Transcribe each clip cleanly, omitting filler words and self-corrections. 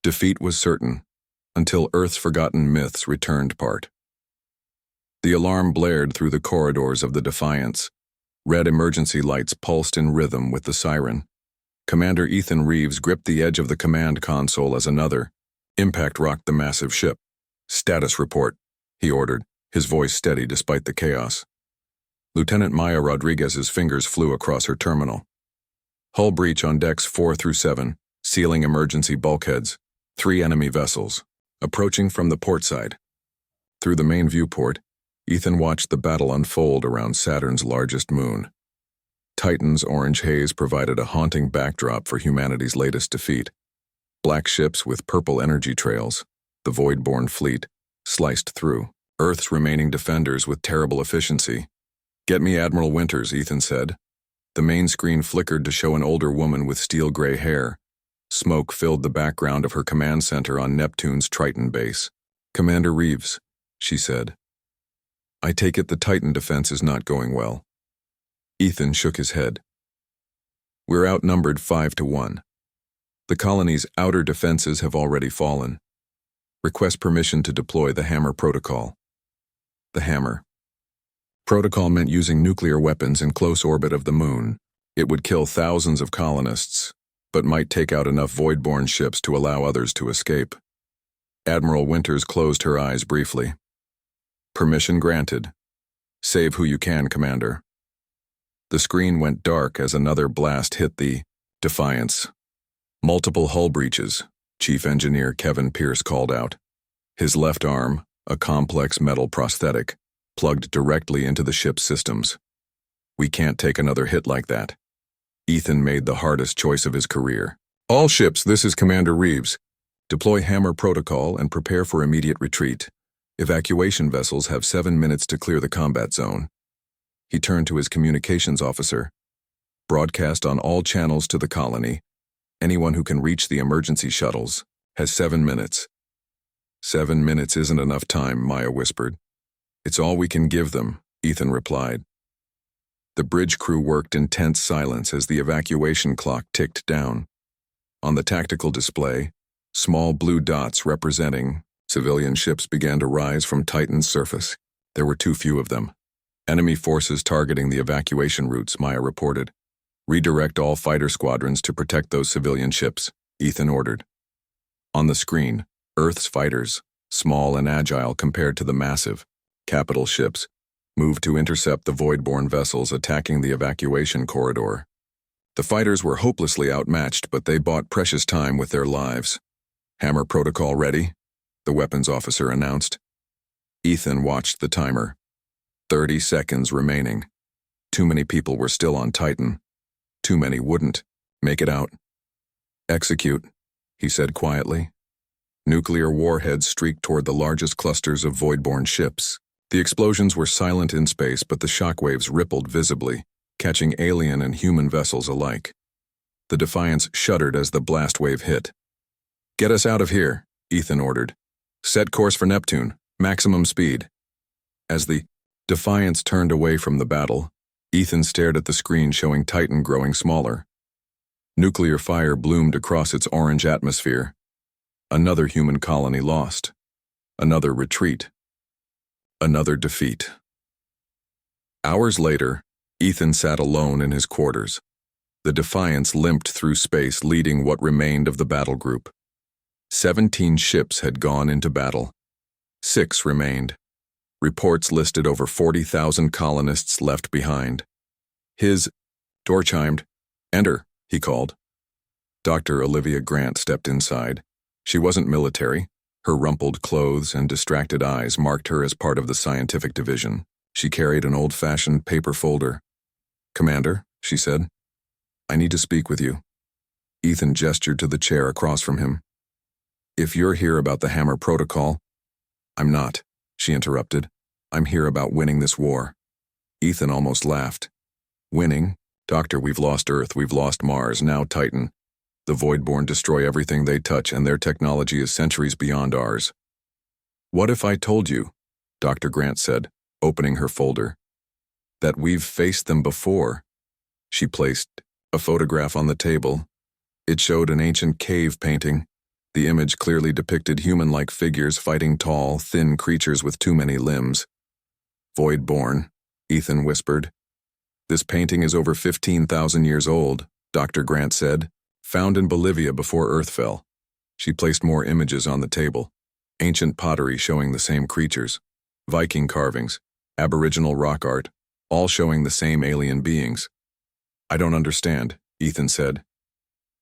Defeat was certain, until Earth's forgotten myths returned part. The alarm blared through the corridors of the Defiance. Red emergency lights pulsed in rhythm with the siren. Commander Ethan Reeves gripped the edge of the command console as another impact rocked the massive ship. "Status report," he ordered, his voice steady despite the chaos. Lieutenant Maya Rodriguez's fingers flew across her terminal. Hull breach on decks 4 through 7, sealing emergency bulkheads. 3 enemy vessels, approaching from the port side. Through the main viewport, Ethan watched the battle unfold around Saturn's largest moon. Titan's orange haze provided a haunting backdrop for humanity's latest defeat. Black ships with purple energy trails, the void-born fleet, sliced through Earth's remaining defenders with terrible efficiency. "Get me Admiral Winters," Ethan said. The main screen flickered to show an older woman with steel-gray hair. Smoke filled the background of her command center on Neptune's Triton base. "Commander Reeves," she said. "I take it the Titan defense is not going well." Ethan shook his head. "We're outnumbered 5-1. The colony's outer defenses have already fallen. Request permission to deploy the Hammer Protocol." The Hammer Protocol meant using nuclear weapons in close orbit of the moon. It would kill thousands of colonists, but might take out enough void-born ships to allow others to escape. Admiral Winters closed her eyes briefly. "Permission granted. Save who you can, Commander." The screen went dark as another blast hit the Defiance. "Multiple hull breaches," Chief Engineer Kevin Pierce called out. His left arm, a complex metal prosthetic, plugged directly into the ship's systems. "We can't take another hit like that." Ethan made the hardest choice of his career. "All ships, this is Commander Reeves. Deploy Hammer Protocol and prepare for immediate retreat. Evacuation vessels have 7 minutes to clear the combat zone." He turned to his communications officer. "Broadcast on all channels to the colony. Anyone who can reach the emergency shuttles has 7 minutes. 7 minutes isn't enough time," Maya whispered. "It's all we can give them," Ethan replied. The bridge crew worked in tense silence as the evacuation clock ticked down. On the tactical display, small blue dots representing civilian ships began to rise from Titan's surface. There were too few of them. "Enemy forces targeting the evacuation routes," Maya reported. "Redirect all fighter squadrons to protect those civilian ships," Ethan ordered. On the screen, Earth's fighters, small and agile compared to the massive, capital ships, moved to intercept the void-born vessels attacking the evacuation corridor. The fighters were hopelessly outmatched, but they bought precious time with their lives. "Hammer Protocol ready?" the weapons officer announced. Ethan watched the timer. 30 seconds remaining. Too many people were still on Titan. Too many wouldn't make it out. "Execute," he said quietly. Nuclear warheads streaked toward the largest clusters of void-born ships. The explosions were silent in space, but the shockwaves rippled visibly, catching alien and human vessels alike. The Defiance shuddered as the blast wave hit. "Get us out of here," Ethan ordered. "Set course for Neptune, maximum speed." As the Defiance turned away from the battle, Ethan stared at the screen showing Titan growing smaller. Nuclear fire bloomed across its orange atmosphere. Another human colony lost. Another retreat. Another defeat. Hours later, Ethan sat alone in his quarters. The Defiance limped through space, leading what remained of the battle group. 17 ships had gone into battle. 6 remained. Reports listed over 40,000 colonists left behind. His door chimed. "Enter," he called. Dr. Olivia Grant stepped inside. She wasn't military. Her rumpled clothes and distracted eyes marked her as part of the scientific division. She carried an old-fashioned paper folder. "Commander," she said, "I need to speak with you." Ethan gestured to the chair across from him. "If you're here about the Hammer Protocol—" "I'm not," she interrupted. "I'm here about winning this war." Ethan almost laughed. "Winning? Doctor, we've lost Earth, we've lost Mars, now Titan. The Voidborn destroy everything they touch, and their technology is centuries beyond ours." "What if I told you," Dr. Grant said, opening her folder, "that we've faced them before?" She placed a photograph on the table. It showed an ancient cave painting, The image clearly depicted human-like figures fighting tall, thin creatures with too many limbs. Void-born, Ethan whispered. This painting is over 15,000 years old, Dr. Grant said, found in Bolivia before Earth fell. She placed more images on the table. Ancient pottery showing the same creatures, Viking carvings, Aboriginal rock art, all showing the same alien beings. I don't understand, Ethan said.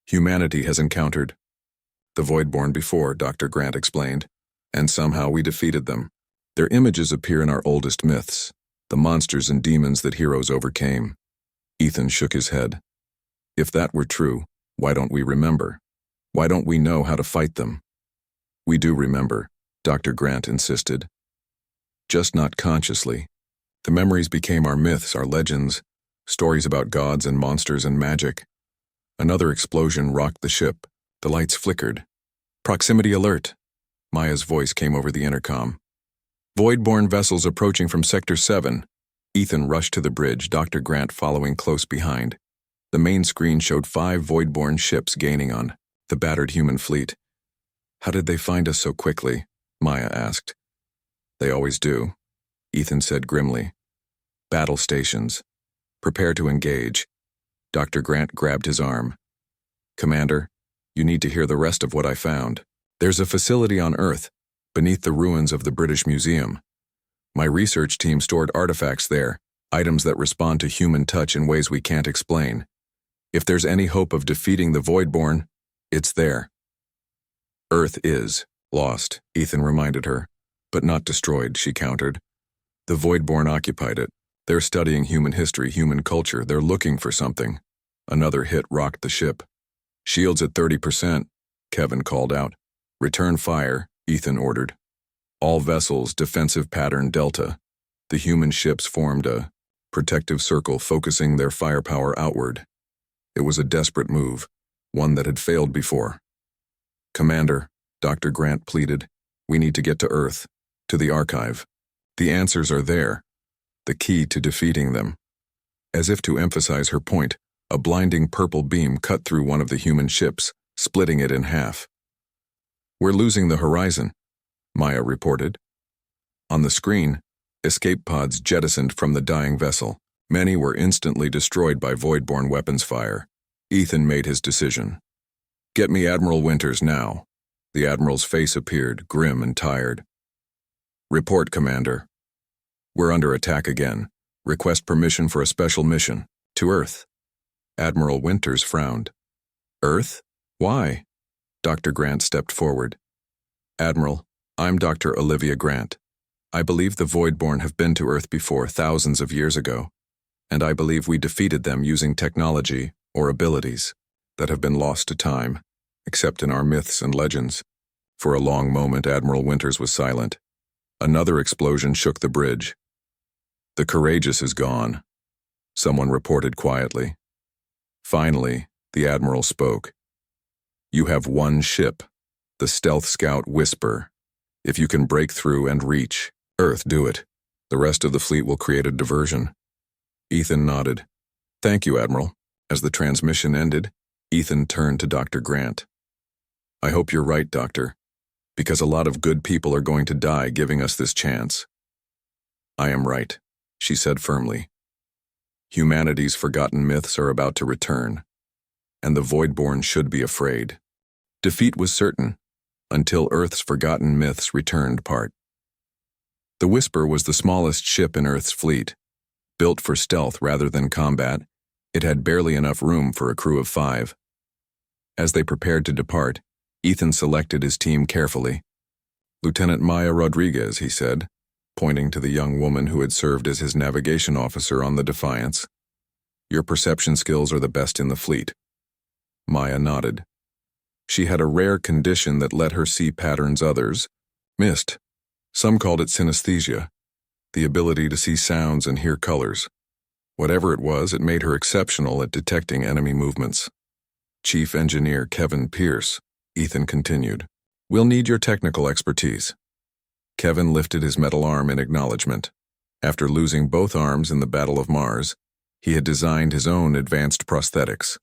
Humanity has encountered the Voidborn before, Dr. Grant explained, and somehow we defeated them. Their images appear in our oldest myths, the monsters and demons that heroes overcame. Ethan shook his head. If that were true, why don't we remember? Why don't we know how to fight them? We do remember, Dr. Grant insisted. Just not consciously. The memories became our myths, our legends, stories about gods and monsters and magic. Another explosion rocked the ship. The lights flickered. Proximity alert. Maya's voice came over the intercom. Voidborn vessels approaching from Sector 7. Ethan rushed to the bridge, Dr. Grant following close behind. The main screen showed 5 Voidborn ships gaining on the battered human fleet. How did they find us so quickly? Maya asked. They always do, Ethan said grimly. Battle stations. Prepare to engage. Dr. Grant grabbed his arm. Commander, you need to hear the rest of what I found. There's a facility on Earth, beneath the ruins of the British Museum. My research team stored artifacts there, items that respond to human touch in ways we can't explain. If there's any hope of defeating the Voidborn, it's there. Earth is lost, Ethan reminded her, but not destroyed, she countered. The Voidborn occupied it. They're studying human history, human culture. They're looking for something. Another hit rocked the ship. Shields at 30%, Kevin called out. Return fire, Ethan ordered. All vessels, defensive pattern Delta. The human ships formed a protective circle focusing their firepower outward. It was a desperate move, one that had failed before. Commander, Dr. Grant pleaded, we need to get to Earth, to the archive. The answers are there, the key to defeating them. As if to emphasize her point, a blinding purple beam cut through one of the human ships, splitting it in half. We're losing the horizon, Maya reported. On the screen, escape pods jettisoned from the dying vessel. Many were instantly destroyed by Voidborn weapons fire. Ethan made his decision. Get me Admiral Winters now. The Admiral's face appeared, grim and tired. Report, Commander. We're under attack again. Request permission for a special mission. To Earth. Admiral Winters frowned. Earth? Why? Dr. Grant stepped forward. Admiral, I'm Dr. Olivia Grant. I believe the Voidborn have been to Earth before, thousands of years ago, and I believe we defeated them using technology or abilities that have been lost to time, except in our myths and legends. For a long moment, Admiral Winters was silent. Another explosion shook the bridge. The Courageous is gone, someone reported quietly. Finally, the Admiral spoke. You have one ship, the Stealth Scout Whisper. If you can break through and reach Earth, do it. The rest of the fleet will create a diversion. Ethan nodded. Thank you, Admiral. As the transmission ended, Ethan turned to Dr. Grant. I hope you're right, Doctor, because a lot of good people are going to die giving us this chance. I am right, she said firmly. Humanity's forgotten myths are about to return, and the Voidborn should be afraid. Defeat was certain, until Earth's forgotten myths returned part. The Whisper was the smallest ship in Earth's fleet. Built for stealth rather than combat, it had barely enough room for a crew of 5. As they prepared to depart, Ethan selected his team carefully. Lieutenant Maya Rodriguez, he said, pointing to the young woman who had served as his navigation officer on the Defiance. Your perception skills are the best in the fleet. Maya nodded. She had a rare condition that let her see patterns others missed. Some called it synesthesia, the ability to see sounds and hear colors. Whatever it was, it made her exceptional at detecting enemy movements. Chief Engineer Kevin Pierce, Ethan continued, we'll need your technical expertise. Kevin lifted his metal arm in acknowledgement. After losing both arms in the Battle of Mars, he had designed his own advanced prosthetics.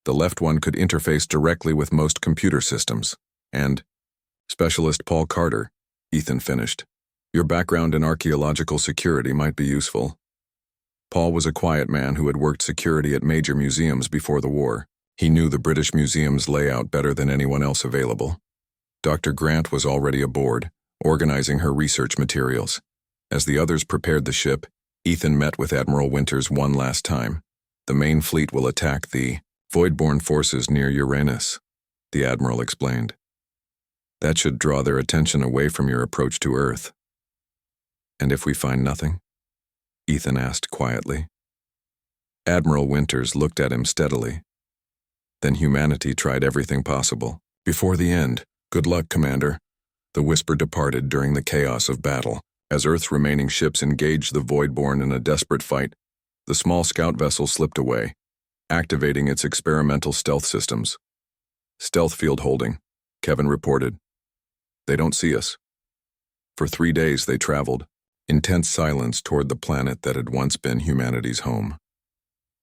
The left one could interface directly with most computer systems, And Specialist Paul Carter, Ethan finished. Your background in archaeological security might be useful. Paul was a quiet man who had worked security at major museums before the war. He knew the British Museum's layout better than anyone else available. Dr. Grant was already aboard, organizing her research materials. As the others prepared the ship, Ethan met with Admiral Winters one last time. The main fleet will attack the voidborn forces near Uranus, the Admiral explained. That should draw their attention away from your approach to Earth. And if we find nothing? Ethan asked quietly. Admiral Winters looked at him steadily. Then humanity tried everything possible. Before the end, good luck, Commander. The whisper departed during the chaos of battle. As Earth's remaining ships engaged the Voidborn in a desperate fight, the small scout vessel slipped away, activating its experimental stealth systems. Stealth field holding, Kevin reported. They don't see us. For 3 days they traveled, intense silence toward the planet that had once been humanity's home.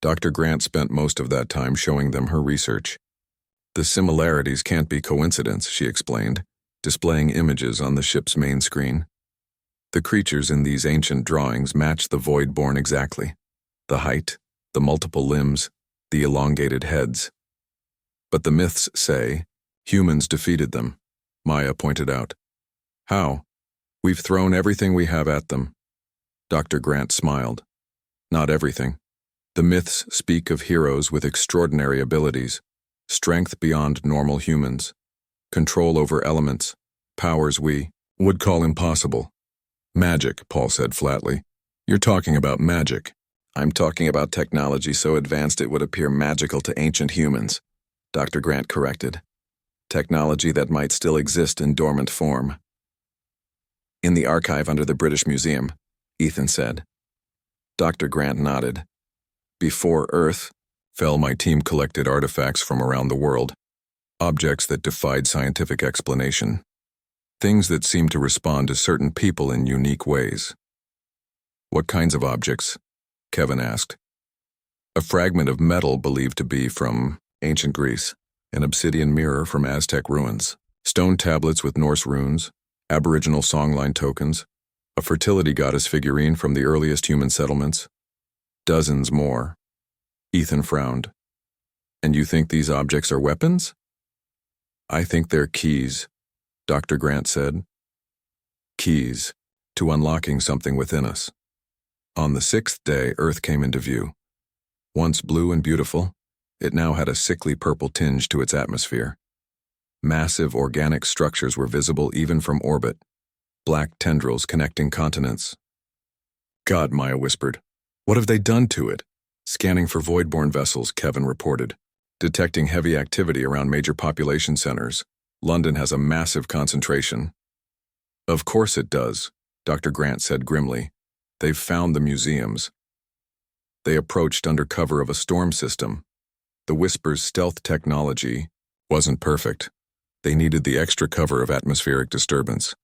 Dr. Grant spent most of that time showing them her research. The similarities can't be coincidence, she explained, displaying images on the ship's main screen. The creatures in these ancient drawings match the Voidborn exactly. The height, the multiple limbs, the elongated heads. But the myths say humans defeated them, Maya pointed out. How? We've thrown everything we have at them. Dr. Grant smiled. Not everything. The myths speak of heroes with extraordinary abilities, strength beyond normal humans, control over elements, powers we would call impossible. Magic, Paul said flatly. You're talking about magic. I'm talking about technology so advanced it would appear magical to ancient humans, Dr. Grant corrected. Technology that might still exist in dormant form. In the archive under the British Museum, Ethan said. Dr. Grant nodded. Before Earth fell, my team collected artifacts from around the world, objects that defied scientific explanation, things that seemed to respond to certain people in unique ways. What kinds of objects? Kevin asked. A fragment of metal believed to be from ancient Greece, an obsidian mirror from Aztec ruins, stone tablets with Norse runes, Aboriginal songline tokens, a fertility goddess figurine from the earliest human settlements. Dozens more. Ethan frowned. And you think these objects are weapons? I think they're keys, Dr. Grant said. Keys to unlocking something within us. On the 6th day, Earth came into view. Once blue and beautiful, it now had a sickly purple tinge to its atmosphere. Massive organic structures were visible even from orbit, black tendrils connecting continents. God, Maya whispered. What have they done to it? Scanning for voidborn vessels, Kevin reported. Detecting heavy activity around major population centers. London has a massive concentration. Of course it does, Dr. Grant said grimly. They've found the museums. They approached under cover of a storm system. The Whisper's stealth technology wasn't perfect. They needed the extra cover of atmospheric disturbance.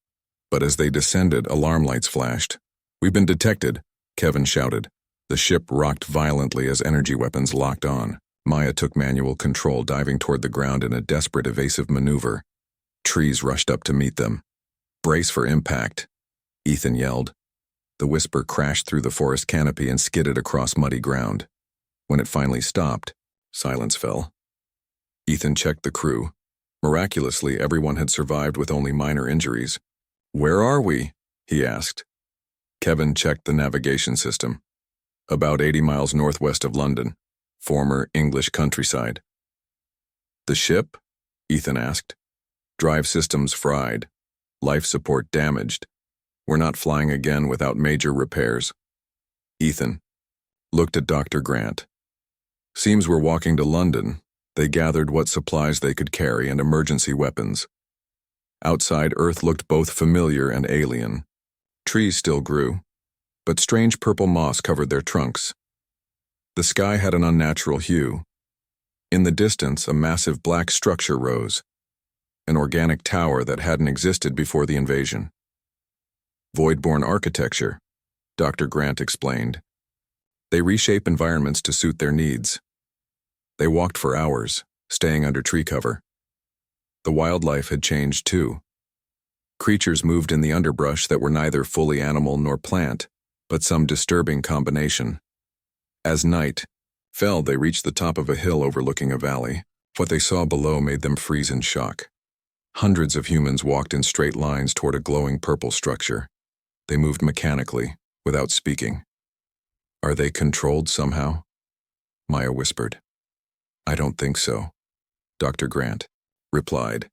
But as they descended, alarm lights flashed. We've been detected, Kevin shouted. The ship rocked violently as energy weapons locked on. Maya took manual control, diving toward the ground in a desperate evasive maneuver. Trees rushed up to meet them. Brace for impact, Ethan yelled. The Whisper crashed through the forest canopy and skidded across muddy ground. When it finally stopped, silence fell. Ethan checked the crew. Miraculously, everyone had survived with only minor injuries. Where are we? He asked. Kevin checked the navigation system. About 80 miles northwest of London, former English countryside. The ship? Ethan asked. Drive systems fried. Life support damaged. We're not flying again without major repairs. Ethan looked at Dr. Grant. Seems we're walking to London. They gathered what supplies they could carry and emergency weapons. Outside, Earth looked both familiar and alien. Trees still grew, but strange purple moss covered their trunks. The sky had an unnatural hue. In the distance, a massive black structure rose, an organic tower that hadn't existed before the invasion. Voidborn architecture, Dr. Grant explained. They reshape environments to suit their needs. They walked for hours, staying under tree cover. The wildlife had changed too. Creatures moved in the underbrush that were neither fully animal nor plant, but some disturbing combination. As night fell, they reached the top of a hill overlooking a valley. What they saw below made them freeze in shock. Hundreds of humans walked in straight lines toward a glowing purple structure. They moved mechanically, without speaking. Are they controlled somehow? Maya whispered. I don't think so, Dr. Grant replied.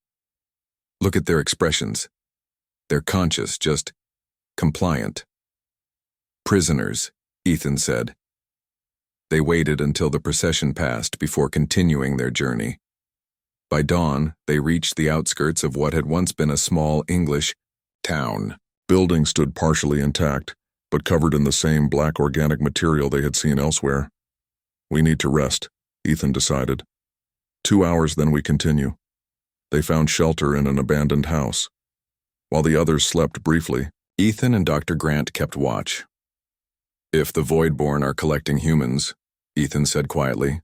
Look at their expressions. They're conscious, just compliant. Prisoners, Ethan said. They waited until the procession passed before continuing their journey. By dawn, they reached the outskirts of what had once been a small English town. Buildings stood partially intact, but covered in the same black organic material they had seen elsewhere. We need to rest, Ethan decided. 2 hours, then we continue. They found shelter in an abandoned house. While the others slept briefly, Ethan and Dr. Grant kept watch. If the Voidborn are collecting humans, Ethan said quietly,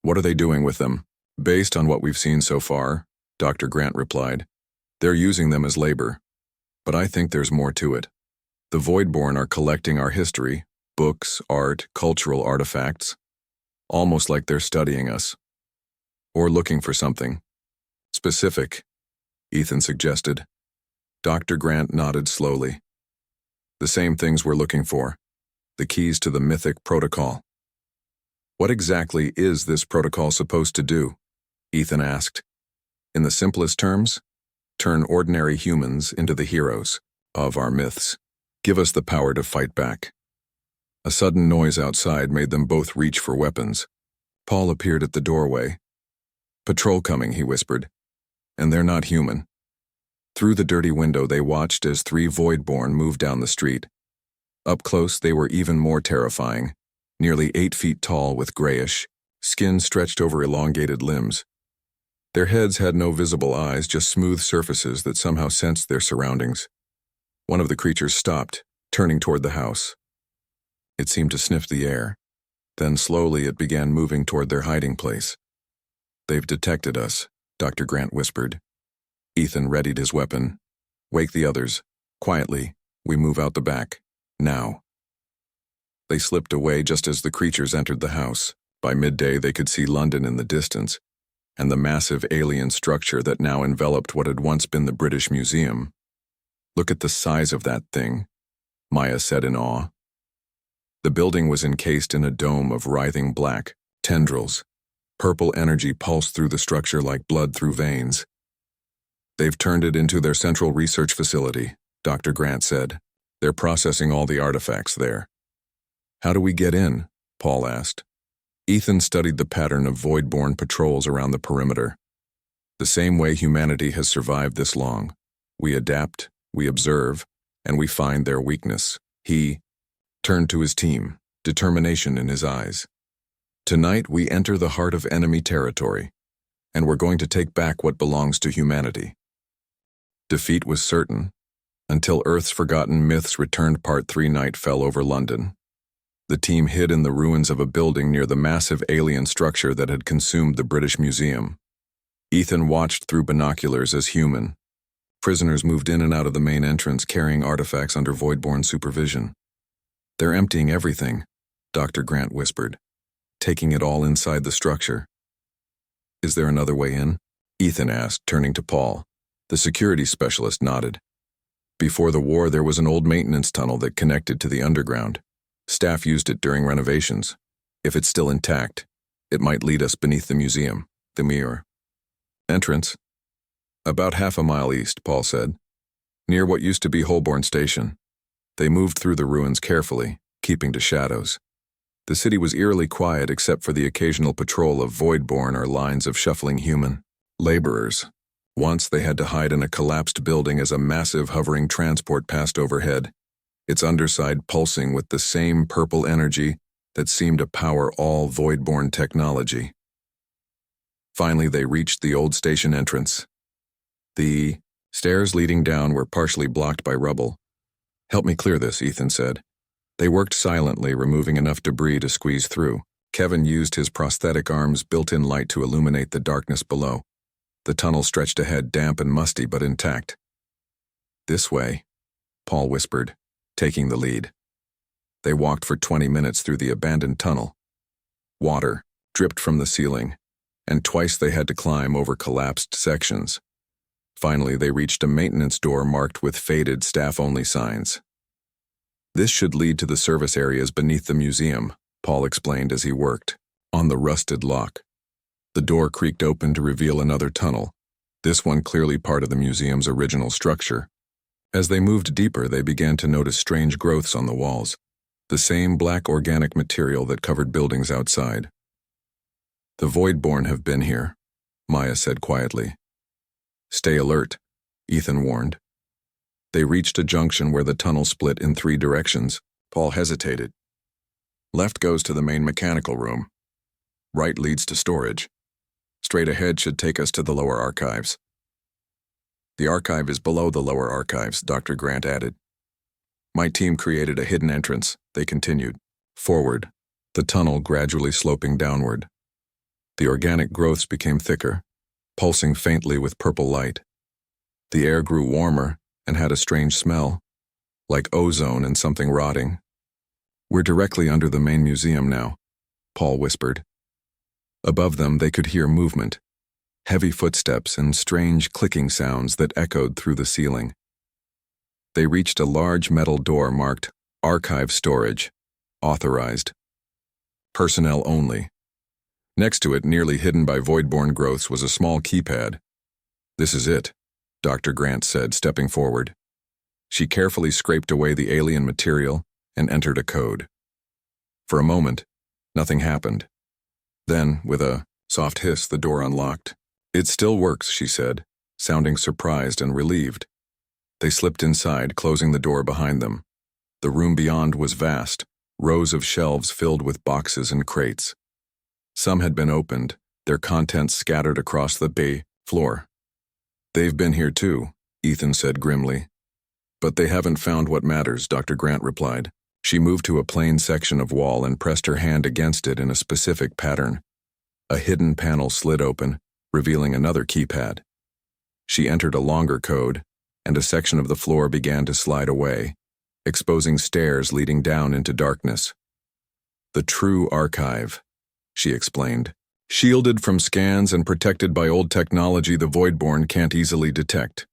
what are they doing with them? Based on what we've seen so far, Dr. Grant replied, they're using them as labor. But I think there's more to it. The Voidborn are collecting our history, books, art, cultural artifacts, almost like they're studying us. Or looking for something specific, Ethan suggested. Dr. Grant nodded slowly. The same things we're looking for. The keys to the mythic protocol. What exactly is this protocol supposed to do? Ethan asked. In the simplest terms, turn ordinary humans into the heroes of our myths. Give us the power to fight back. A sudden noise outside made them both reach for weapons. Paul appeared at the doorway. Patrol coming, he whispered. And they're not human. Through the dirty window they watched as 3 Voidborn moved down the street. Up close they were even more terrifying, nearly 8 feet tall with grayish, skin stretched over elongated limbs. Their heads had no visible eyes, just smooth surfaces that somehow sensed their surroundings. One of the creatures stopped, turning toward the house. It seemed to sniff the air. Then slowly it began moving toward their hiding place. They've detected us, Dr. Grant whispered. Ethan readied his weapon. Wake the others. Quietly, we move out the back. Now. They slipped away just as the creatures entered the house. By midday they could see London in the distance, and the massive alien structure that now enveloped what had once been the British Museum. Look at the size of that thing, Maya said in awe. The building was encased in a dome of writhing black tendrils. Purple energy pulsed through the structure like blood through veins. They've turned it into their central research facility, Dr. Grant said. They're processing all the artifacts there. How do we get in? Paul asked. Ethan studied the pattern of Voidborn patrols around the perimeter. The same way humanity has survived this long. We adapt, we observe, and we find their weakness. He turned to his team, determination in his eyes. Tonight we enter the heart of enemy territory, and we're going to take back what belongs to humanity. Defeat was certain, until Earth's Forgotten Myths Returned Part 3 night fell over London. The team hid in the ruins of a building near the massive alien structure that had consumed the British Museum. Ethan watched through binoculars as human. Prisoners moved in and out of the main entrance carrying artifacts under Voidborn supervision. They're emptying everything, Dr. Grant whispered, taking it all inside the structure. Is there another way in? Ethan asked, turning to Paul. The security specialist nodded. Before the war, there was an old maintenance tunnel that connected to the underground. Staff used it during renovations. If it's still intact, it might lead us beneath the museum, the mirror. Entrance? About half a mile east, Paul said, near what used to be Holborn Station. They moved through the ruins carefully, keeping to shadows. The city was eerily quiet except for the occasional patrol of Voidborn or lines of shuffling human laborers. Once they had to hide in a collapsed building as a massive hovering transport passed overhead, its underside pulsing with the same purple energy that seemed to power all Voidborn technology. Finally, they reached the old station entrance. The stairs leading down were partially blocked by rubble. Help me clear this, Ethan said. They worked silently, removing enough debris to squeeze through. Kevin used his prosthetic arm's built-in light to illuminate the darkness below. The tunnel stretched ahead, damp and musty but intact. "This way," Paul whispered, taking the lead. They walked for 20 minutes through the abandoned tunnel. Water dripped from the ceiling, and twice they had to climb over collapsed sections. Finally, they reached a maintenance door marked with faded staff-only signs. "This should lead to the service areas beneath the museum," Paul explained as he worked on the rusted lock. The door creaked open to reveal another tunnel, this one clearly part of the museum's original structure. As they moved deeper, they began to notice strange growths on the walls, the same black organic material that covered buildings outside. "The Voidborn have been here," Maya said quietly. "Stay alert," Ethan warned. They reached a junction where the tunnel split in 3 directions. Paul hesitated. "Left goes to the main mechanical room. Right leads to storage. Straight ahead should take us to the lower archives." "The archive is below the lower archives," Dr. Grant added. "My team created a hidden entrance," they continued. Forward, the tunnel gradually sloping downward. The organic growths became thicker, pulsing faintly with purple light. The air grew warmer and had a strange smell, like ozone and something rotting. "We're directly under the main museum now," Paul whispered. Above them they could hear movement, heavy footsteps and strange clicking sounds that echoed through the ceiling. They reached a large metal door marked Archive Storage, Authorized. Personnel only. Next to it, nearly hidden by voidborn growths, was a small keypad. "This is it," Dr. Grant said, stepping forward. She carefully scraped away the alien material and entered a code. For a moment, nothing happened. Then, with a soft hiss, the door unlocked. "It still works," she said, sounding surprised and relieved. They slipped inside, closing the door behind them. The room beyond was vast, rows of shelves filled with boxes and crates. Some had been opened, their contents scattered across the bay floor. "They've been here too," Ethan said grimly. "But they haven't found what matters," Dr. Grant replied. She moved to a plain section of wall and pressed her hand against it in a specific pattern. A hidden panel slid open, revealing another keypad. She entered a longer code, and a section of the floor began to slide away, exposing stairs leading down into darkness. "The true archive," she explained. "Shielded from scans and protected by old technology the Voidborn can't easily detect."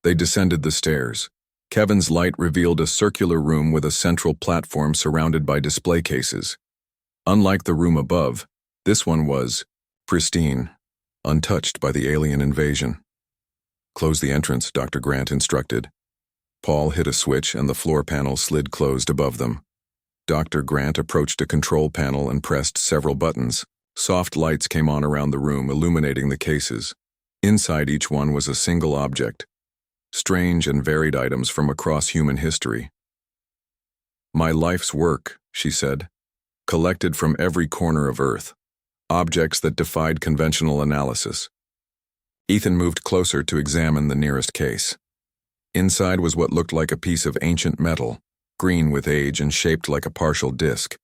They descended the stairs. Kevin's light revealed a circular room with a central platform surrounded by display cases. Unlike the room above, this one was pristine, untouched by the alien invasion. "Close the entrance," Dr. Grant instructed. Paul hit a switch and the floor panel slid closed above them. Dr. Grant approached a control panel and pressed several buttons. Soft lights came on around the room, illuminating the cases. Inside each one was a single object, strange and varied items from across human history. "My life's work," she said, "collected from every corner of Earth. Objects that defied conventional analysis." Ethan moved closer to examine the nearest case. Inside was what looked like a piece of ancient metal, green with age and shaped like a partial disc.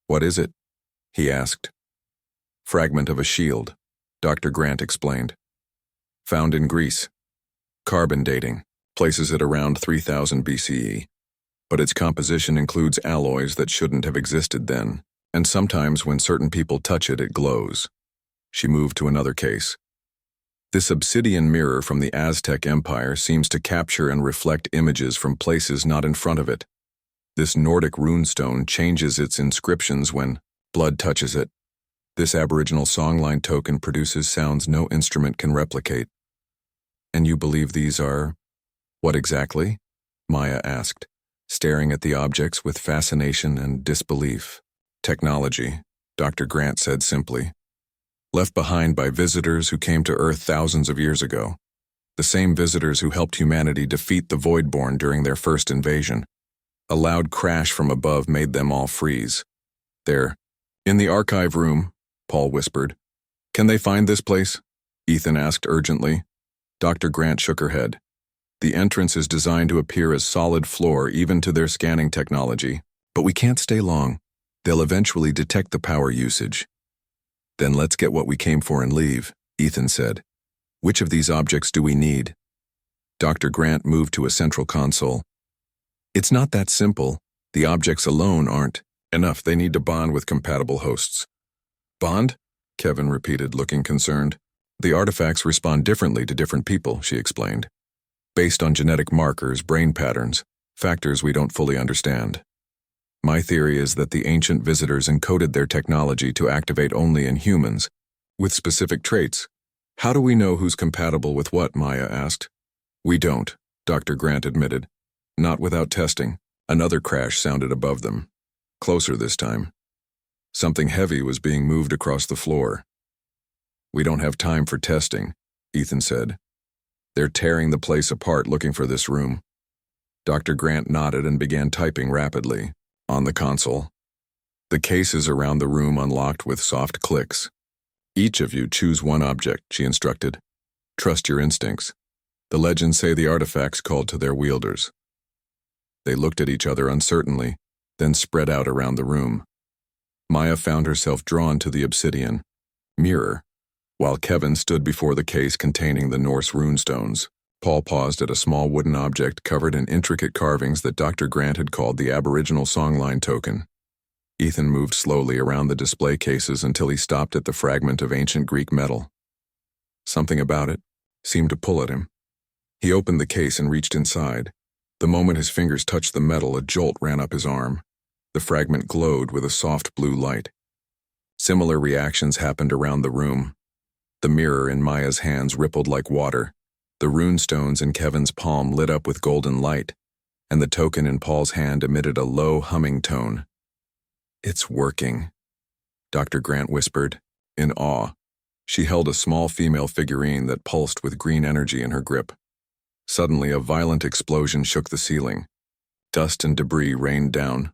"What is it?" he asked. "Fragment of a shield," Dr. Grant explained. "Found in Greece. Carbon dating places it around 3000 BCE, but its composition includes alloys that shouldn't have existed then, and sometimes when certain people touch it, it glows." She moved to another case. "This obsidian mirror from the Aztec Empire seems to capture and reflect images from places not in front of it. This Nordic runestone changes its inscriptions when blood touches it. This Aboriginal songline token produces sounds no instrument can replicate." "And you believe these are what exactly?" Maya asked, staring at the objects with fascination and disbelief. "Technology," Dr. Grant said simply. "Left behind by visitors who came to Earth thousands of years ago. The same visitors who helped humanity defeat the Voidborn during their first invasion. A loud crash from above made them all freeze. They're in the archive room," Paul whispered. "Can they find this place?" Ethan asked urgently. Dr. Grant shook her head. "The entrance is designed to appear as solid floor even to their scanning technology, but we can't stay long. They'll eventually detect the power usage." "Then let's get what we came for and leave," Ethan said. Which of these objects do we need? Dr. Grant moved to a central console. It's not that simple. The objects alone aren't enough. They need to bond with compatible hosts. Bond? Kevin repeated, looking concerned. The artifacts respond differently to different people, she explained. Based on genetic markers, brain patterns, factors we don't fully understand. My theory is that the ancient visitors encoded their technology to activate only in humans, with specific traits. How do we know who's compatible with what? Maya asked. We don't, Dr. Grant admitted. Not without testing. Another crash sounded above them. Closer this time. Something heavy was being moved across the floor. We don't have time for testing, Ethan said. They're tearing the place apart looking for this room. Dr. Grant nodded and began typing rapidly on the console. The cases around the room unlocked with soft clicks. Each of you choose one object, she instructed. Trust your instincts. The legends say the artifacts called to their wielders. They looked at each other uncertainly, then spread out around the room. Maya found herself drawn to the obsidian mirror, while Kevin stood before the case containing the Norse runestones. Paul paused at a small wooden object covered in intricate carvings that Dr. Grant had called the Aboriginal Songline Token. Ethan moved slowly around the display cases until he stopped at the fragment of ancient Greek metal. Something about it seemed to pull at him. He opened the case and reached inside. The moment his fingers touched the metal, a jolt ran up his arm. The fragment glowed with a soft blue light. Similar reactions happened around the room. The mirror in Maya's hands rippled like water. The runestones in Kevin's palm lit up with golden light, and the token in Paul's hand emitted a low humming tone. It's working, Dr. Grant whispered, in awe. She held a small female figurine that pulsed with green energy in her grip. Suddenly, a violent explosion shook the ceiling. Dust and debris rained down.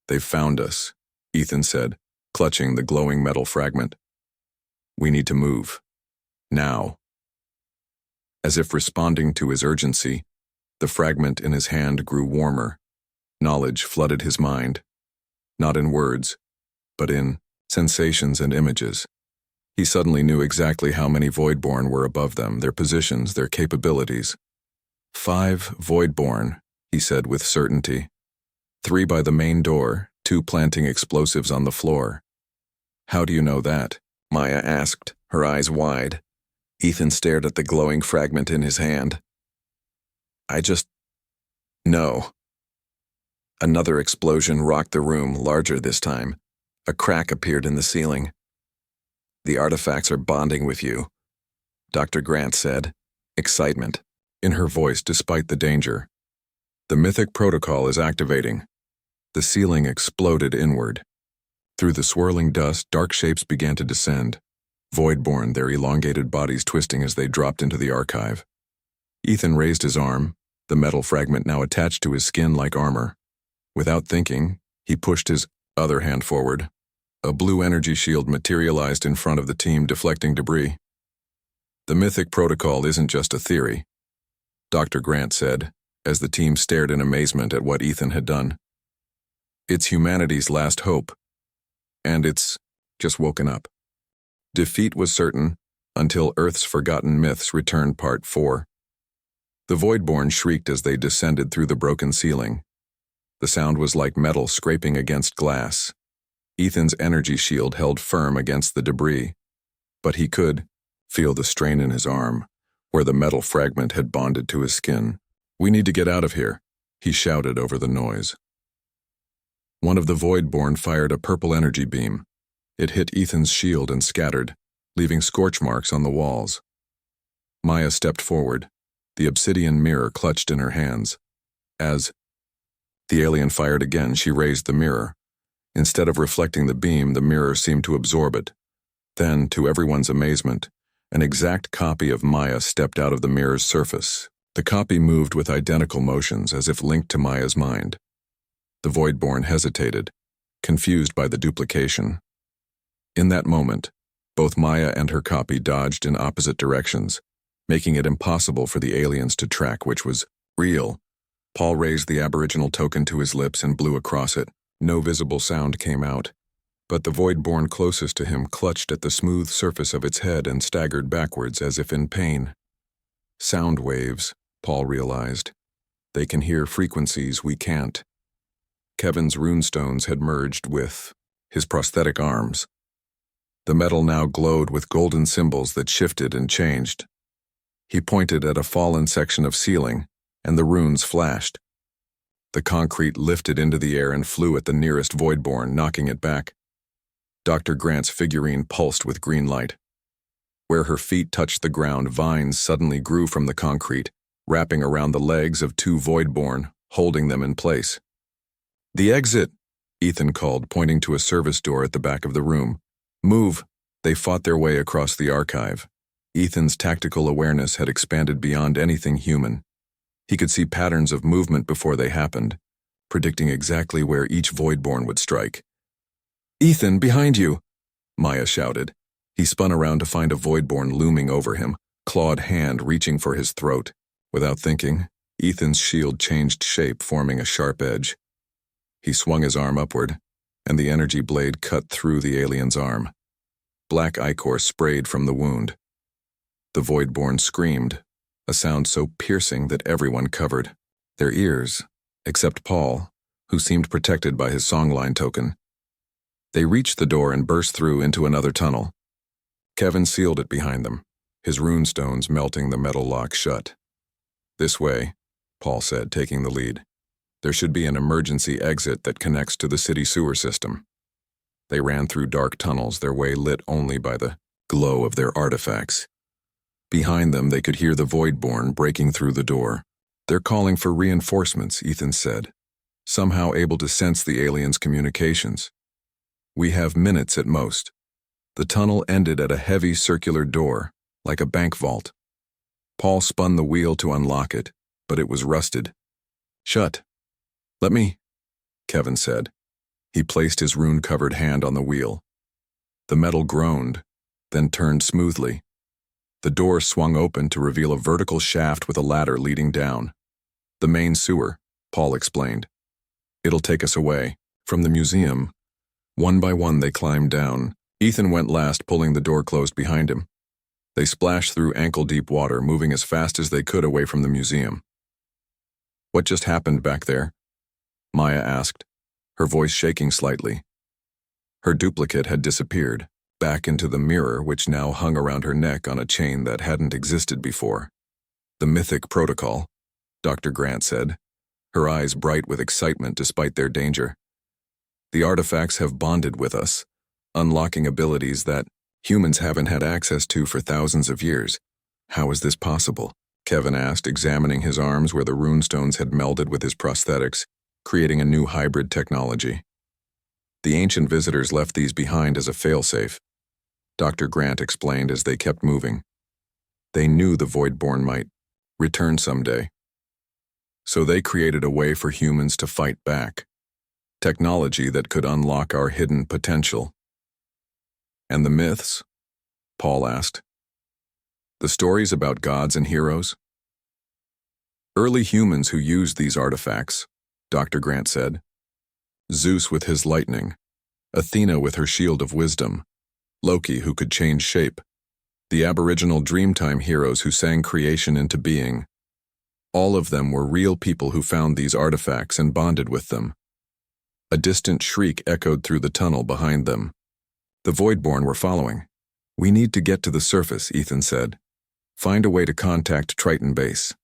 They've found us, Ethan said, clutching the glowing metal fragment. We need to move. Now. As if responding to his urgency, the fragment in his hand grew warmer. Knowledge flooded his mind. Not in words, but in sensations and images. He suddenly knew exactly how many Voidborn were above them, their positions, their capabilities. 5 Voidborn, he said with certainty. 3 by the main door, 2 planting explosives on the floor. How do you know that? Maya asked, her eyes wide. Ethan stared at the glowing fragment in his hand. I just know. Another explosion rocked the room, larger this time. A crack appeared in the ceiling. The artifacts are bonding with you, Dr. Grant said, excitement in her voice despite the danger. The mythic protocol is activating. The ceiling exploded inward. Through the swirling dust, dark shapes began to descend. Voidborn, their elongated bodies twisting as they dropped into the archive. Ethan raised his arm, the metal fragment now attached to his skin like armor. Without thinking, he pushed his other hand forward. A blue energy shield materialized in front of the team, deflecting debris. The mythic protocol isn't just a theory, Dr. Grant said, as the team stared in amazement at what Ethan had done. It's humanity's last hope, and it's just woken up. Defeat was certain, until Earth's Forgotten Myths returned Part 4. The Voidborn shrieked as they descended through the broken ceiling. The sound was like metal scraping against glass. Ethan's energy shield held firm against the debris, but he could feel the strain in his arm, where the metal fragment had bonded to his skin. We need to get out of here, he shouted over the noise. One of the Voidborn fired a purple energy beam. It hit Ethan's shield and scattered, leaving scorch marks on the walls. Maya stepped forward, the obsidian mirror clutched in her hands. As the alien fired again, she raised the mirror. Instead of reflecting the beam, the mirror seemed to absorb it. Then, to everyone's amazement, an exact copy of Maya stepped out of the mirror's surface. The copy moved with identical motions, as if linked to Maya's mind. The Voidborn hesitated, confused by the duplication. In that moment, both Maya and her copy dodged in opposite directions, making it impossible for the aliens to track which was real. Paul raised the Aboriginal token to his lips and blew across it. No visible sound came out. but the void-born closest to him clutched at the smooth surface of its head and staggered backwards as if in pain. Sound waves, Paul realized. They can hear frequencies we can't. Kevin's runestones had merged with his prosthetic arms. The metal now glowed with golden symbols that shifted and changed. He pointed at a fallen section of ceiling, and the runes flashed. The concrete lifted into the air and flew at the nearest voidborn, knocking it back. Dr. Grant's figurine pulsed with green light. Where her feet touched the ground, vines suddenly grew from the concrete, wrapping around the legs of two voidborn, holding them in place. "The exit," Ethan called, pointing to a service door at the back of the room. "Move." They fought their way across the archive. Ethan's tactical awareness had expanded beyond anything human. He could see patterns of movement before they happened, predicting exactly where each voidborn would strike. "Ethan, behind you!" Maya shouted. He spun around to find a voidborn looming over him, clawed hand reaching for his throat. Without thinking, Ethan's shield changed shape, forming a sharp edge. He swung his arm upward, and the energy blade cut through the alien's arm. Black ichor sprayed from the wound. The voidborn screamed, a sound so piercing that everyone covered their ears, except Paul, who seemed protected by his songline token. They reached the door and burst through into another tunnel. Kevin sealed it behind them, his runestones melting the metal lock shut. "This way," Paul said, taking the lead. "There should be an emergency exit that connects to the city sewer system." They ran through dark tunnels, their way lit only by the glow of their artifacts. Behind them, they could hear the voidborn breaking through the door. "They're calling for reinforcements," Ethan said, somehow able to sense the aliens' communications. "We have minutes at most." The tunnel ended at a heavy circular door, like a bank vault. Paul spun the wheel to unlock it, but it was rusted. "Shut." "Let me," Kevin said. He placed his rune-covered hand on the wheel. The metal groaned, then turned smoothly. The door swung open to reveal a vertical shaft with a ladder leading down. "The main sewer," Paul explained. "It'll take us away from the museum." One by one they climbed down. Ethan went last, pulling the door closed behind him. They splashed through ankle-deep water, moving as fast as they could away from the museum. "What just happened back there?" Maya asked, her voice shaking slightly. Her duplicate had disappeared, back into the mirror which now hung around her neck on a chain that hadn't existed before. "The mythic protocol," Dr. Grant said, her eyes bright with excitement despite their danger. "The artifacts have bonded with us, unlocking abilities that humans haven't had access to for thousands of years. How is this possible?" Kevin asked, examining his arms where the runestones had melded with his prosthetics, creating a new hybrid technology. "The ancient visitors left these behind as a failsafe," Dr. Grant explained as they kept moving. "They knew the Voidborn might return someday. So they created a way for humans to fight back. Technology that could unlock our hidden potential." "And the myths?" Paul asked. "The stories about gods and heroes?" "Early humans who used these artifacts," Dr. Grant said. "Zeus with his lightning, Athena with her shield of wisdom, Loki who could change shape, the aboriginal Dreamtime heroes who sang creation into being. All of them were real people who found these artifacts and bonded with them." A distant shriek echoed through the tunnel behind them. The Voidborn were following. "We need to get to the surface," Ethan said. "Find a way to contact Triton Base."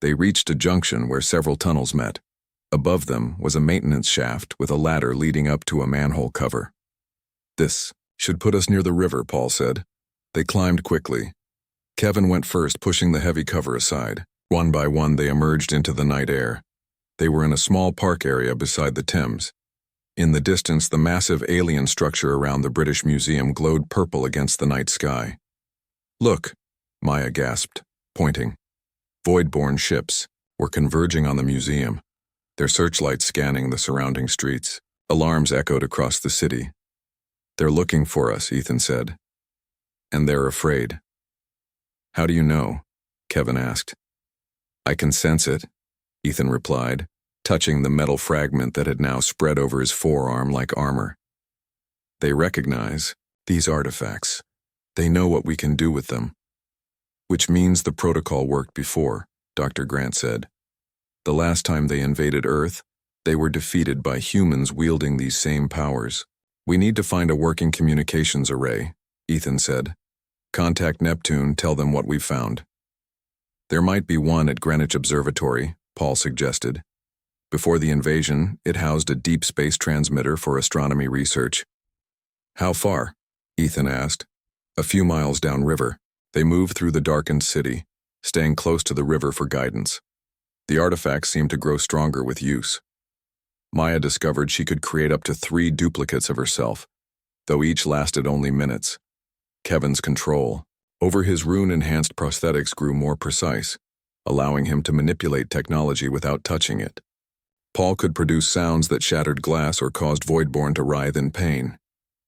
They reached a junction where several tunnels met. Above them was a maintenance shaft with a ladder leading up to a manhole cover. "This should put us near the river," Paul said. They climbed quickly. Kevin went first, pushing the heavy cover aside. One by one they emerged into the night air. They were in a small park area beside the Thames. In the distance, the massive alien structure around the British Museum glowed purple against the night sky. "Look," Maya gasped, pointing. Voidborn ships were converging on the museum, their searchlights scanning the surrounding streets. Alarms echoed across the city. "They're looking for us," Ethan said. "And they're afraid." "How do you know?" Kevin asked. "I can sense it," Ethan replied, touching the metal fragment that had now spread over his forearm like armor. They recognize these artifacts. They know what we can do with them. Which means the protocol worked before, Dr. Grant said. The last time they invaded Earth, they were defeated by humans wielding these same powers. We need to find a working communications array, Ethan said. Contact Neptune, tell them what we've found. There might be one at Greenwich Observatory, Paul suggested. Before the invasion, it housed a deep space transmitter for astronomy research. How far? Ethan asked. A few miles downriver. They moved through the darkened city, staying close to the river for guidance. The artifacts seemed to grow stronger with use. Maya discovered she could create up to 3 duplicates of herself, though each lasted only minutes. Kevin's control over his rune-enhanced prosthetics grew more precise, allowing him to manipulate technology without touching it. Paul could produce sounds that shattered glass or caused Voidborn to writhe in pain.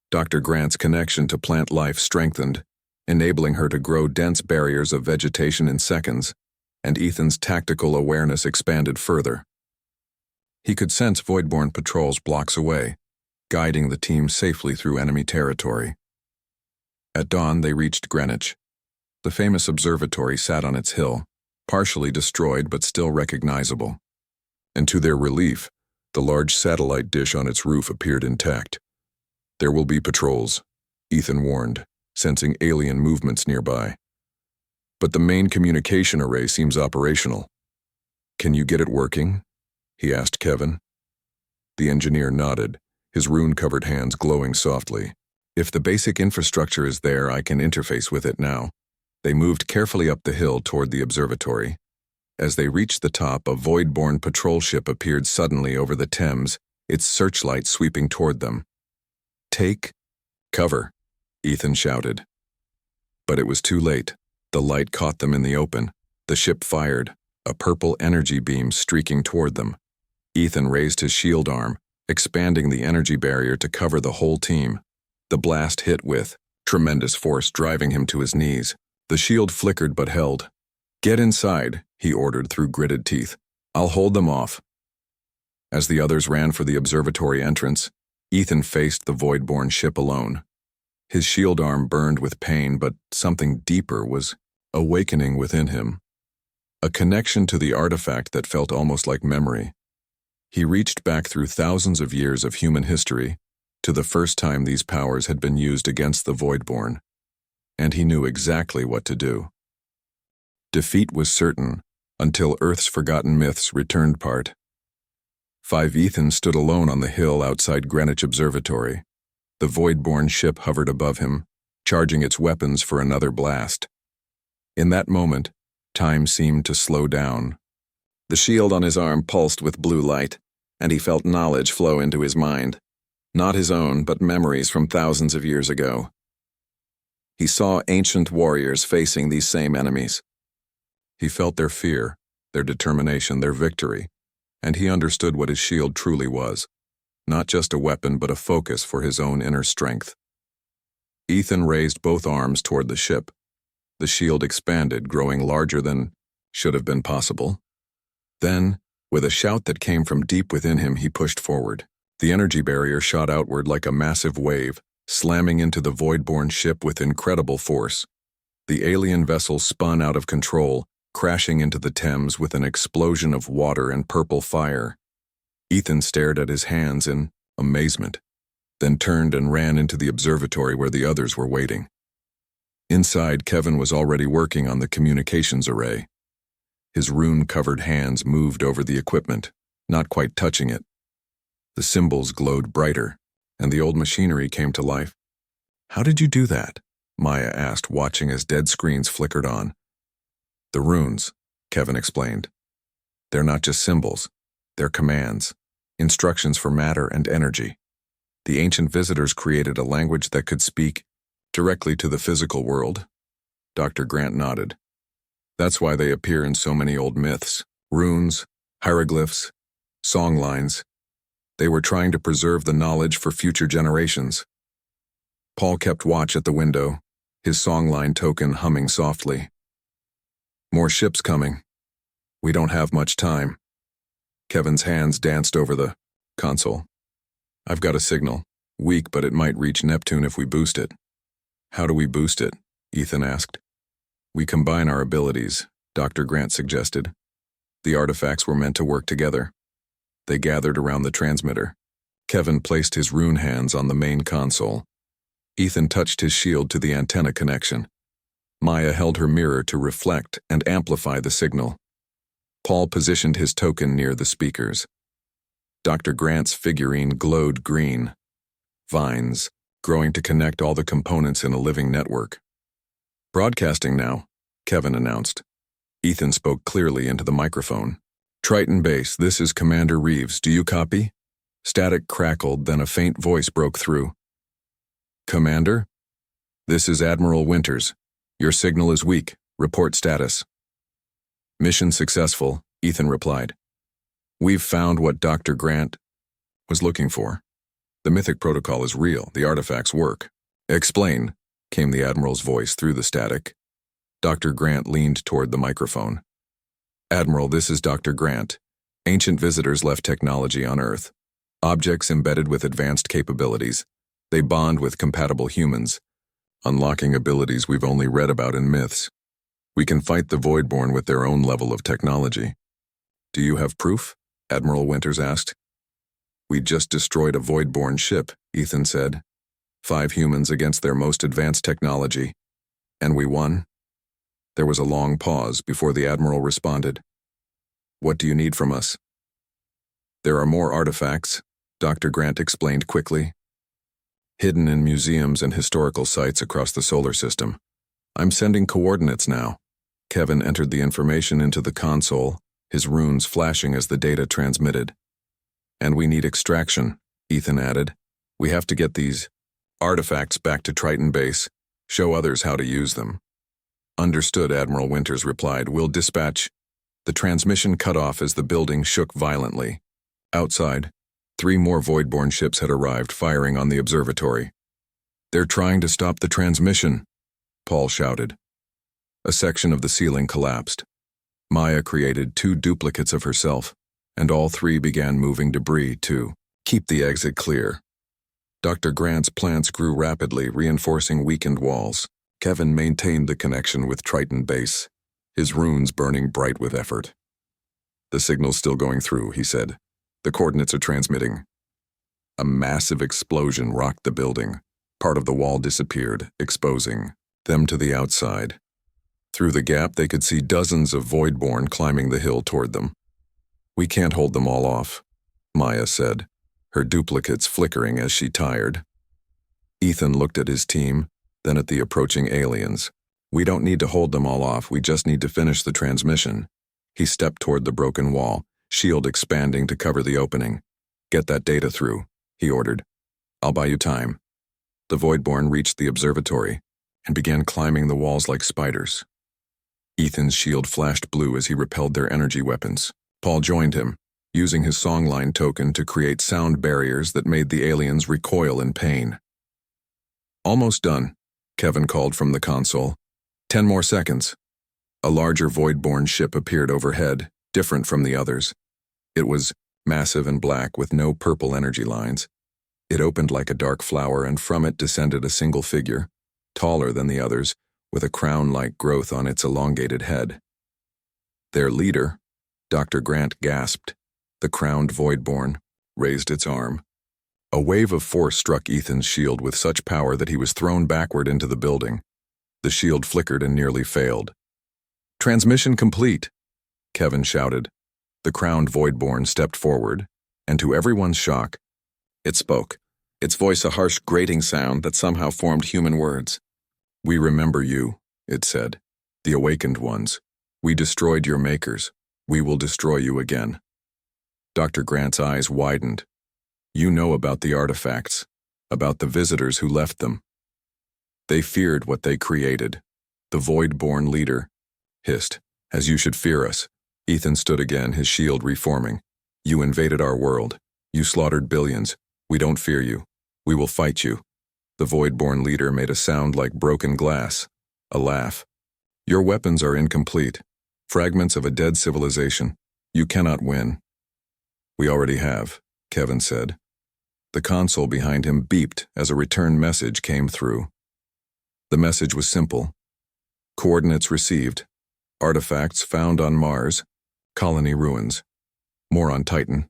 Dr. Grant's connection to plant life strengthened, enabling her to grow dense barriers of vegetation in seconds, and Ethan's tactical awareness expanded further. He could sense Voidborn patrols blocks away, guiding the team safely through enemy territory. At dawn, they reached Greenwich. The famous observatory sat on its hill, partially destroyed but still recognizable. And to their relief, the large satellite dish on its roof appeared intact. There will be patrols, Ethan warned, sensing alien movements nearby. But the main communication array seems operational. Can you get it working? He asked Kevin. The engineer nodded, his rune-covered hands glowing softly. If the basic infrastructure is there, I can interface with it now. They moved carefully up the hill toward the observatory. As they reached the top, a Voidborn patrol ship appeared suddenly over the Thames, its searchlight sweeping toward them. Take cover, Ethan shouted. But it was too late. The light caught them in the open. The ship fired, a purple energy beam streaking toward them. Ethan raised his shield arm, expanding the energy barrier to cover the whole team. The blast hit with tremendous force, driving him to his knees. The shield flickered but held. Get inside, he ordered through gritted teeth. I'll hold them off. As the others ran for the observatory entrance, Ethan faced the Voidborn ship alone. His shield arm burned with pain, but something deeper was awakening within him. A connection to the artifact that felt almost like memory. He reached back through thousands of years of human history to the first time these powers had been used against the Voidborn, and he knew exactly what to do. Defeat was certain, until Earth's Forgotten Myths returned part. 5 Ethan stood alone on the hill outside Greenwich Observatory. The Voidborn ship hovered above him, charging its weapons for another blast. In that moment, time seemed to slow down. The shield on his arm pulsed with blue light, and he felt knowledge flow into his mind. Not his own, but memories from thousands of years ago. He saw ancient warriors facing these same enemies. He felt their fear, their determination, their victory, and he understood what his shield truly was. Not just a weapon, but a focus for his own inner strength. Ethan raised both arms toward the ship. The shield expanded, growing larger than should have been possible. Then, with a shout that came from deep within him, he pushed forward. The energy barrier shot outward like a massive wave, slamming into the Voidborn ship with incredible force. The alien vessel spun out of control, crashing into the Thames with an explosion of water and purple fire. Ethan stared at his hands in amazement, then turned and ran into the observatory where the others were waiting. Inside, Kevin was already working on the communications array. His rune-covered hands moved over the equipment, not quite touching it. The symbols glowed brighter, and the old machinery came to life. How did you do that? Maya asked, watching as dead screens flickered on. The runes, Kevin explained. They're not just symbols, they're commands, instructions for matter and energy. The ancient visitors created a language that could speak directly to the physical world. Dr. Grant nodded. That's why they appear in so many old myths, runes, hieroglyphs, songlines. They were trying to preserve the knowledge for future generations. Paul kept watch at the window, his songline token humming softly. More ships coming. We don't have much time. Kevin's hands danced over the console. I've got a signal. Weak, but it might reach Neptune if we boost it. How do we boost it? Ethan asked. We combine our abilities, Dr. Grant suggested. The artifacts were meant to work together. They gathered around the transmitter. Kevin placed his rune hands on the main console. Ethan touched his shield to the antenna connection. Maya held her mirror to reflect and amplify the signal. Paul positioned his token near the speakers. Dr. Grant's figurine glowed green. Vines, growing to connect all the components in a living network. Broadcasting now, Kevin announced. Ethan spoke clearly into the microphone. Triton Base, this is Commander Reeves. Do you copy? Static crackled, then a faint voice broke through. Commander? This is Admiral Winters. Your signal is weak. Report status. Mission successful, Ethan replied. We've found what Dr. Grant was looking for. The Mythic Protocol is real. The artifacts work. Explain, came the Admiral's voice through the static. Dr. Grant leaned toward the microphone. Admiral, this is Dr. Grant. Ancient visitors left technology on Earth. Objects embedded with advanced capabilities. They bond with compatible humans, unlocking abilities we've only read about in myths. We can fight the Voidborn with their own level of technology. Do you have proof? Admiral Winters asked. We just destroyed a Voidborn ship, Ethan said. 5 humans against their most advanced technology. And we won? There was a long pause before the Admiral responded. What do you need from us? There are more artifacts, Dr. Grant explained quickly. Hidden in museums and historical sites across the solar system. I'm sending coordinates now. Kevin entered the information into the console, his runes flashing as the data transmitted. And we need extraction, Ethan added. We have to get these artifacts back to Triton Base, show others how to use them. Understood, Admiral Winters replied. We'll dispatch. The transmission cut off as the building shook violently. Outside, 3 more Voidborn ships had arrived, firing on the observatory. They're trying to stop the transmission, Paul shouted. A section of the ceiling collapsed. Maya created 2 duplicates of herself, and all 3 began moving debris to keep the exit clear. Dr. Grant's plants grew rapidly, reinforcing weakened walls. Kevin maintained the connection with Triton Base, his runes burning bright with effort. The signal's still going through, he said. The coordinates are transmitting. A massive explosion rocked the building. Part of the wall disappeared, exposing them to the outside. Through the gap, they could see dozens of Voidborn climbing the hill toward them. We can't hold them all off, Maya said, her duplicates flickering as she tired. Ethan looked at his team, then at the approaching aliens. We don't need to hold them all off, we just need to finish the transmission. He stepped toward the broken wall, shield expanding to cover the opening. Get that data through, he ordered. I'll buy you time. The Voidborn reached the observatory and began climbing the walls like spiders. Ethan's shield flashed blue as he repelled their energy weapons. Paul joined him, using his songline token to create sound barriers that made the aliens recoil in pain. Almost done, Kevin called from the console. 10 more seconds. A larger Voidborn ship appeared overhead, different from the others. It was massive and black with no purple energy lines. It opened like a dark flower, and from it descended a single figure, taller than the others, with a crown-like growth on its elongated head. Their leader, Dr. Grant gasped. The crowned Voidborn raised its arm. A wave of force struck Ethan's shield with such power that he was thrown backward into the building. The shield flickered and nearly failed. Transmission complete, Kevin shouted. The crowned Voidborn stepped forward, and to everyone's shock, it spoke, its voice a harsh grating sound that somehow formed human words. We remember you, it said, the awakened ones. We destroyed your makers. We will destroy you again. Dr. Grant's eyes widened. You know about the artifacts, about the visitors who left them. They feared what they created. The Voidborn leader hissed, as you should fear us. Ethan stood again, his shield reforming. You invaded our world. You slaughtered billions. We don't fear you. We will fight you. The Voidborn leader made a sound like broken glass, a laugh. Your weapons are incomplete. Fragments of a dead civilization. You cannot win. We already have, Kevin said. The console behind him beeped as a return message came through. The message was simple. Coordinates received. Artifacts found on Mars. Colony ruins. More on Titan.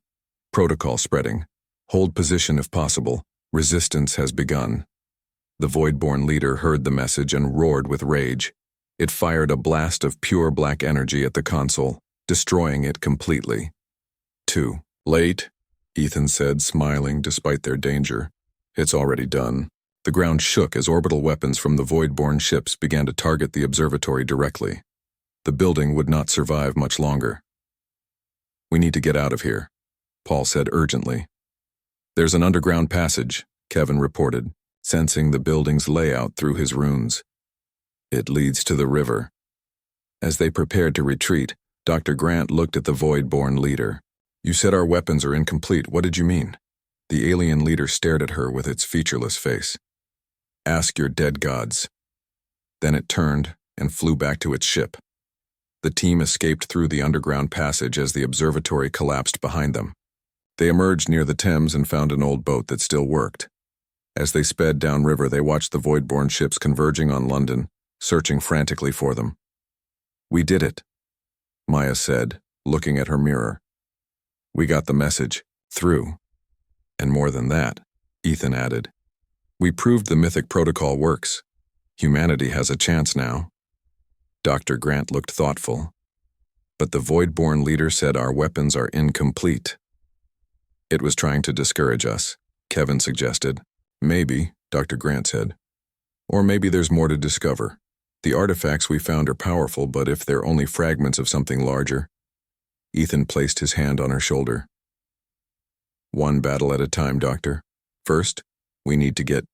Protocol spreading. Hold position if possible. Resistance has begun. The Voidborn leader heard the message and roared with rage. It fired a blast of pure black energy at the console, destroying it completely. Too late, Ethan said, smiling despite their danger. It's already done. The ground shook as orbital weapons from the Voidborn ships began to target the observatory directly. The building would not survive much longer. We need to get out of here, Paul said urgently. There's an underground passage, Kevin reported, sensing the building's layout through his runes. It leads to the river. As they prepared to retreat, Dr. Grant looked at the Voidborn leader. You said our weapons are incomplete. What did you mean? The alien leader stared at her with its featureless face. Ask your dead gods. Then it turned and flew back to its ship. The team escaped through the underground passage as the observatory collapsed behind them. They emerged near the Thames and found an old boat that still worked. As they sped downriver, they watched the Voidborn ships converging on London, searching frantically for them. We did it, Maya said, looking at her mirror. We got the message through. And more than that, Ethan added. We proved the mythic protocol works. Humanity has a chance now. Dr. Grant looked thoughtful. But the Voidborn leader said our weapons are incomplete. It was trying to discourage us, Kevin suggested. Maybe, Dr. Grant said. Or maybe there's more to discover. The artifacts we found are powerful, but if they're only fragments of something larger. Ethan placed his hand on her shoulder. One battle at a time, Doctor. First, we need to get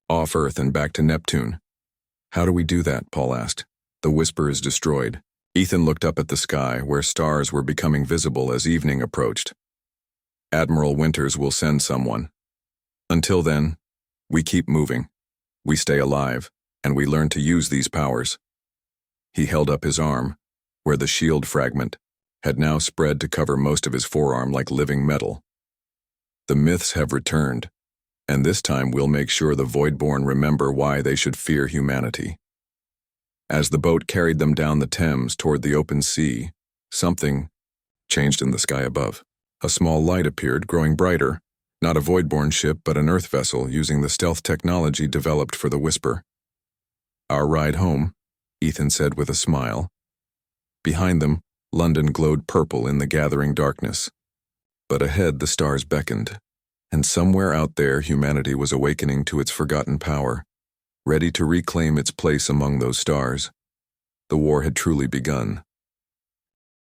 off Earth and back to Neptune. How do we do that? Paul asked. The Whisper is destroyed. Ethan looked up at the sky, where stars were becoming visible as evening approached. Admiral Winters will send someone. Until then, we keep moving. We stay alive, and we learn to use these powers. He held up his arm, where the shield fragment had now spread to cover most of his forearm like living metal. The myths have returned, and this time we'll make sure the Voidborn remember why they should fear humanity. As the boat carried them down the Thames toward the open sea, something changed in the sky above. A small light appeared, growing brighter, not a Voidborn ship but an Earth vessel using the stealth technology developed for the Whisper. Our ride home, Ethan said with a smile. Behind them, London glowed purple in the gathering darkness. But ahead the stars beckoned, and somewhere out there humanity was awakening to its forgotten power, ready to reclaim its place among those stars. The war had truly begun.